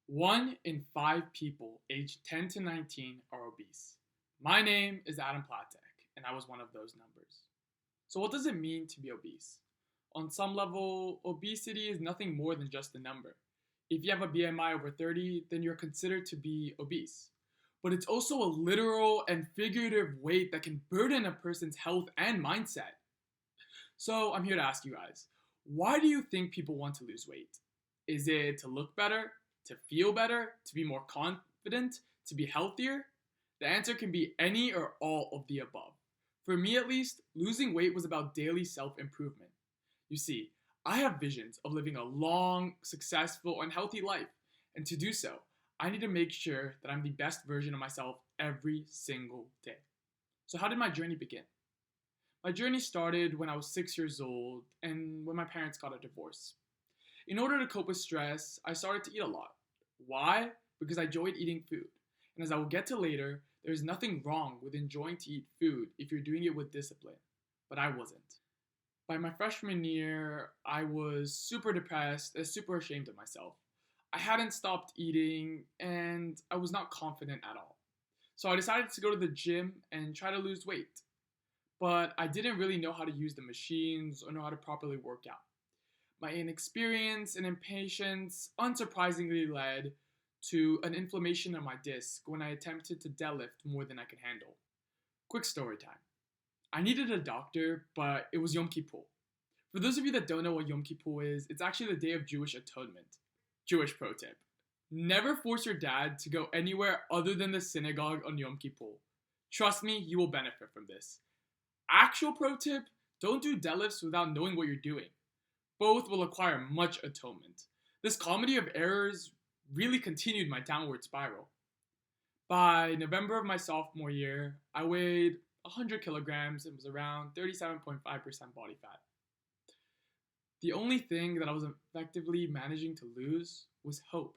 1 in 5 people aged 10 to 19 are obese. My name is Adam Platek, and I was one of those numbers. So what does it mean to be obese? On some level, obesity is nothing more than just a number. If you have a BMI over 30, then you're considered to be obese. But it's also a literal and figurative weight that can burden a person's health and mindset. So I'm here to ask you guys, why do you think people want to lose weight? Is it to look better, to feel better, to be more confident, to be healthier? The answer can be any or all of the above. For me at least, losing weight was about daily self-improvement. You see, I have visions of living a long, successful, and healthy life, and to do so, I need to make sure that I'm the best version of myself every single day. So how did my journey begin? My journey started when I was 6 years old and when my parents got a divorce. In order to cope with stress, I started to eat a lot. Why? Because I enjoyed eating food. And as I will get to later, there is nothing wrong with enjoying to eat food if you're doing it with discipline. But I wasn't. By my freshman year, I was super depressed and super ashamed of myself. I hadn't stopped eating and I was not confident at all. So I decided to go to the gym and try to lose weight. But I didn't really know how to use the machines or know how to properly work out. My inexperience and impatience unsurprisingly led to an inflammation on my disc when I attempted to deadlift more than I could handle. Quick story time. I needed a doctor, but it was Yom Kippur. For those of you that don't know what Yom Kippur is, it's actually the day of Jewish atonement. Jewish pro tip. Never force your dad to go anywhere other than the synagogue on Yom Kippur. Trust me, you will benefit from this. Actual pro tip, don't do deadlifts without knowing what you're doing. Both will acquire much atonement. This comedy of errors really continued my downward spiral. By November of my sophomore year, I weighed 100 kilograms and was around 37.5% body fat. The only thing that I was effectively managing to lose was hope.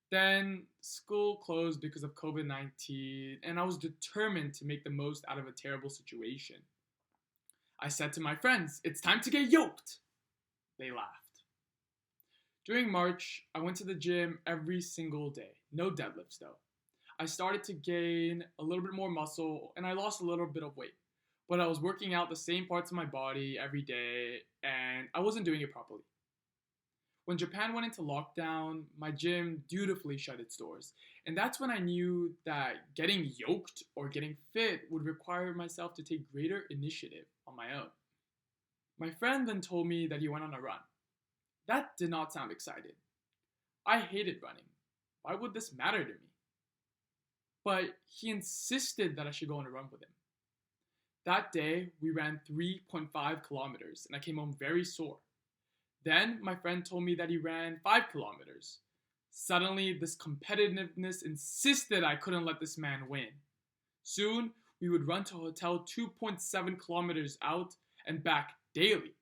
Then school closed because of COVID-19, and I was determined to make the most out of a terrible situation. I said to my friends, "It's time to get yoked." They laughed. During March, I went to the gym every single day. No deadlifts though. I started to gain a little bit more muscle and I lost a little bit of weight. But I was working out the same parts of my body every day and I wasn't doing it properly. When Japan went into lockdown, my gym dutifully shut its doors. And that's when I knew that getting yoked or getting fit would require myself to take greater initiative on my own. My friend then told me that he went on a run. That did not sound exciting. I hated running. Why would this matter to me? But he insisted that I should go on a run with him. That day, we ran 3.5 kilometers and I came home very sore. Then my friend told me that he ran 5 kilometers. Suddenly, this competitiveness insisted I couldn't let this man win. Soon, we would run to a hotel 2.7 kilometers out and back daily.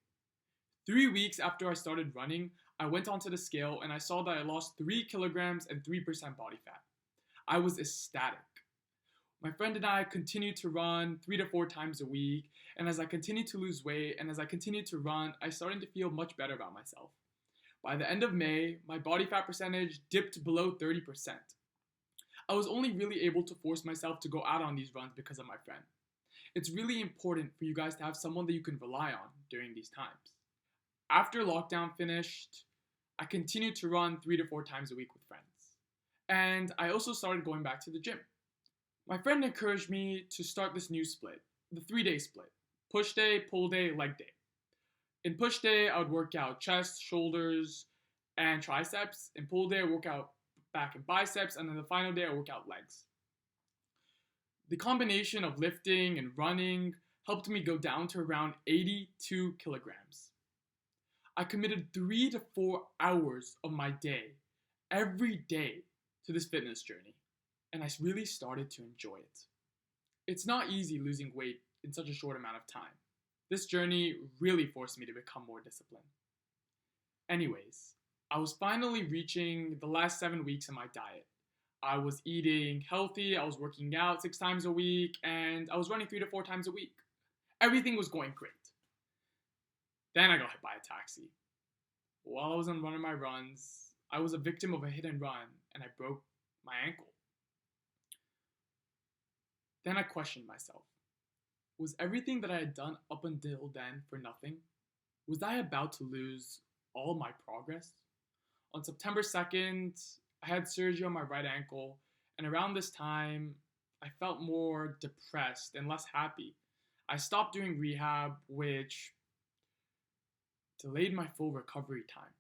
3 weeks after I started running, I went onto the scale and I saw that I lost 3 kilograms and 3% body fat. I was ecstatic. My friend and I continued to run 3 to 4 times a week, and as I continued to lose weight and as I continued to run, I started to feel much better about myself. By the end of May, my body fat percentage dipped below 30%. I was only really able to force myself to go out on these runs because of my friend. It's really important for you guys to have someone that you can rely on during these times. After lockdown finished, I continued to run 3 to 4 times a week with friends. And I also started going back to the gym. My friend encouraged me to start this new split, the 3-day split. Push day, pull day, leg day. In push day, I would work out chest, shoulders, and triceps. In pull day, I would work out back and biceps. And then the final day, I would work out legs. The combination of lifting and running helped me go down to around 82 kilograms. I committed 3 to 4 hours of my day, every day, to this fitness journey. And I really started to enjoy it. It's not easy losing weight in such a short amount of time. This journey really forced me to become more disciplined. Anyways, I was finally reaching the last 7 weeks of my diet. I was eating healthy, I was working out 6 times a week, and I was running 3 to 4 times a week. Everything was going great. Then I got hit by a taxi. While I was on one of my runs, I was a victim of a hit and run and I broke my ankle. Then I questioned myself. Was everything that I had done up until then for nothing? Was I about to lose all my progress? On September 2nd, I had surgery on my right ankle, and around this time, I felt more depressed and less happy. I stopped doing rehab, which delayed my full recovery time.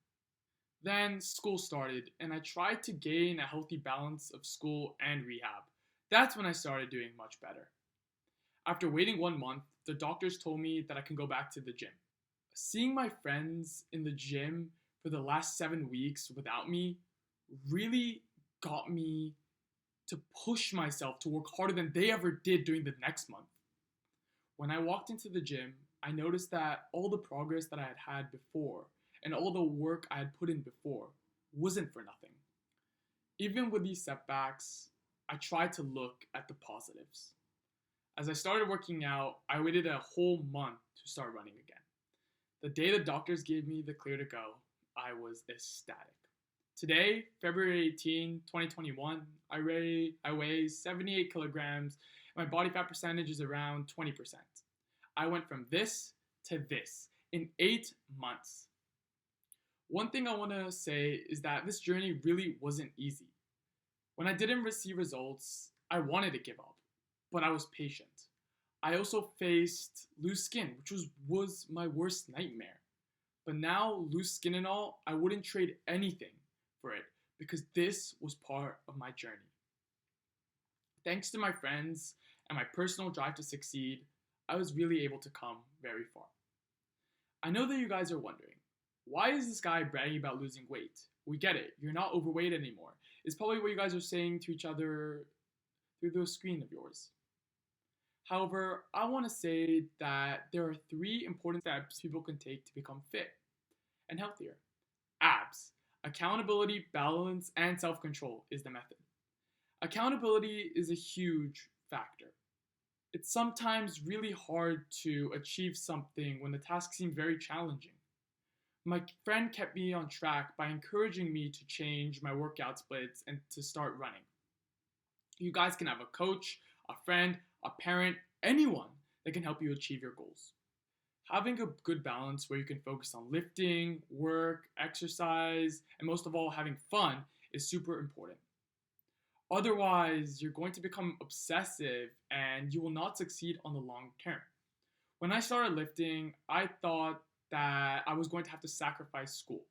Then school started, and I tried to gain a healthy balance of school and rehab. That's when I started doing much better. After waiting 1 month, the doctors told me that I can go back to the gym. Seeing my friends in the gym for the last 7 weeks without me really got me to push myself to work harder than they ever did during the next month. When I walked into the gym, I noticed that all the progress that I had had before and all the work I had put in before wasn't for nothing. Even with these setbacks, I tried to look at the positives. As I started working out, I waited a whole month to start running again. The day the doctors gave me the clear to go, I was ecstatic. Today, February 18, 2021, I weigh 78 kilograms. My body fat percentage is around 20%. I went from this to this in 8 months. One thing I want to say is that this journey really wasn't easy. When I didn't receive results, I wanted to give up, but I was patient. I also faced loose skin, which was my worst nightmare. But now, loose skin and all, I wouldn't trade anything for it because this was part of my journey. Thanks to my friends and my personal drive to succeed, I was really able to come very far. I know that you guys are wondering, why is this guy bragging about losing weight? We get it, you're not overweight anymore. It's probably what you guys are saying to each other through the screen of yours. However, I want to say that there are 3 important steps people can take to become fit and healthier. ABS, accountability, balance, and self-control is the method. Accountability is a huge factor. It's sometimes really hard to achieve something when the task seems very challenging. My friend kept me on track by encouraging me to change my workout splits and to start running. You guys can have a coach, a friend, a parent, anyone that can help you achieve your goals. Having a good balance where you can focus on lifting, work, exercise, and most of all, having fun is super important. Otherwise, you're going to become obsessive and you will not succeed on the long term. When I started lifting, I thought that I was going to have to sacrifice school.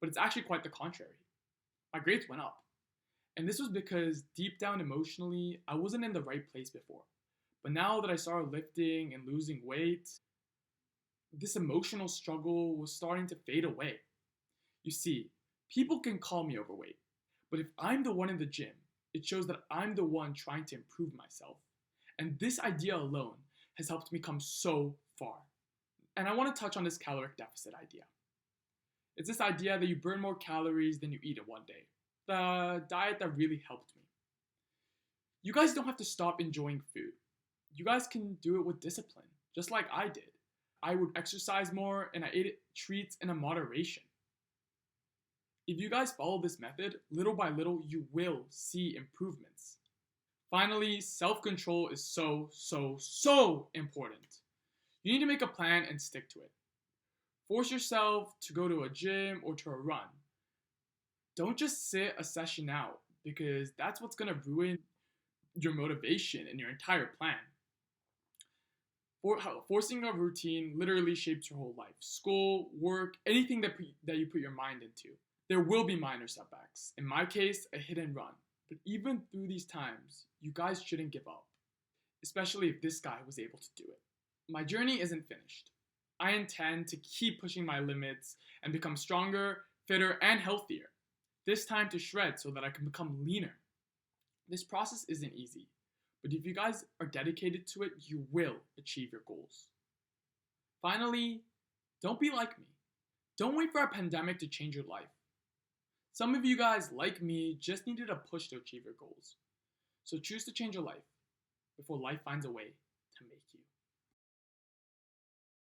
But it's actually quite the contrary. My grades went up. And this was because deep down emotionally, I wasn't in the right place before. But now that I started lifting and losing weight, this emotional struggle was starting to fade away. You see, people can call me overweight, but if I'm the one in the gym, it shows that I'm the one trying to improve myself. And this idea alone has helped me come so far. And I want to touch on this caloric deficit idea. It's this idea that you burn more calories than you eat in one day. The diet that really helped me. You guys don't have to stop enjoying food. You guys can do it with discipline, just like I did. I would exercise more and I ate treats in a moderation. If you guys follow this method, little by little, you will see improvements. Finally, self-control is so important. You need to make a plan and stick to it. Force yourself to go to a gym or to a run. Don't just sit a session out because that's what's going to ruin your motivation and your entire plan. Forcing a routine literally shapes your whole life. School, work, anything that you put your mind into. There will be minor setbacks. In my case, a hit and run. But even through these times, you guys shouldn't give up. Especially if this guy was able to do it. My journey isn't finished. I intend to keep pushing my limits and become stronger, fitter, and healthier. This time to shred so that I can become leaner. This process isn't easy, but if you guys are dedicated to it, you will achieve your goals. Finally, don't be like me. Don't wait for a pandemic to change your life. Some of you guys, like me, just needed a push to achieve your goals. So choose to change your life before life finds a way to make you.